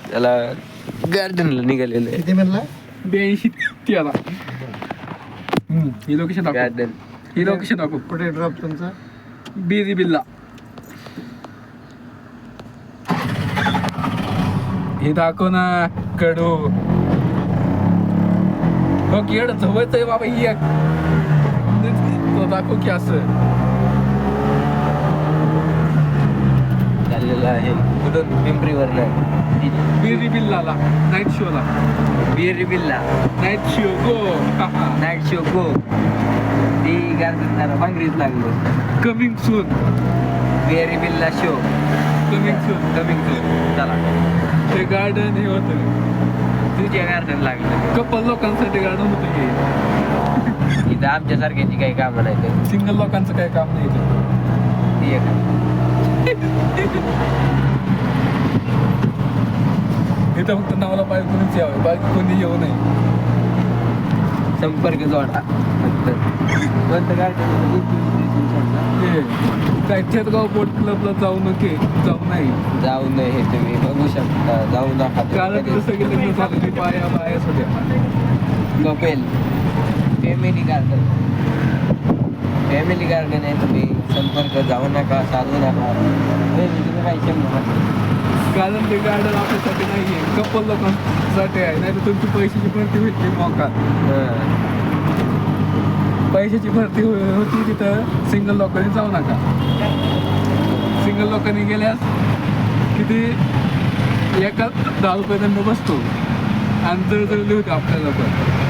त्याला गार्डनला निघालेलं आहे. किती म्हणला? 82 त्याला. ही लोकेशन दाखव. गार्डन ही लोकेशन दाखव. कुठे ड्रॉप तुमचा? बिरी बिल्ला. हे दाखव ना कडू. हो केड झोपायचं आहे बाबा ही एक. तो दाखव की असं चाललेलं आहे कुठून पिंपरीवर नाही बिरी बिल्लाला नाईट शोला. बिर्री बिल्ला नाईट शो गो. नाईट शो गो. ती गार्डन जरा भांगरीच लागलो. Coming soon. Birri Billa show coming soon. Coming soon. चला ते गार्डन हे होतं तुझ्या गार्डन लागलं. कपल लोकांसाठी गार्डन होतं हे. इथं आमच्यासारख्याची काही कामं नाही तर सिंगल लोकांचं काही काम नाही इथं. ती एक इथं फक्त नावाला पाहिजे कोणीच यावं. बाकी कोणी येऊ नये. संपर्क जोडा फक्त. कोणतं गार्डन? हे काय चेतगाव बोट क्लबला जाऊ नाही. जाऊ नये हे तुम्ही बघू शकता. जाऊ नका कारण तिथं सगळे लग्न झालेली बाया होत्या. गपेल फॅमिली गार्डन. फॅमिली गार्डन आहे. तुम्ही संपर्क जाऊ नका, साधू नका. तुम्ही काही शंभर कारण ते गार्डन आपल्यासाठी नाही आहे. कपल लोकांसाठी आहे. नाही तर तुमची पैशाची भरती होती मोका. पैशाची भरती होती तिथं सिंगल लोकांनी जाऊ नका. सिंगल लोकांनी गेल्यास किती एका 10 रुपये दंड बसतो आणि जळजळली होती आपल्याला पण.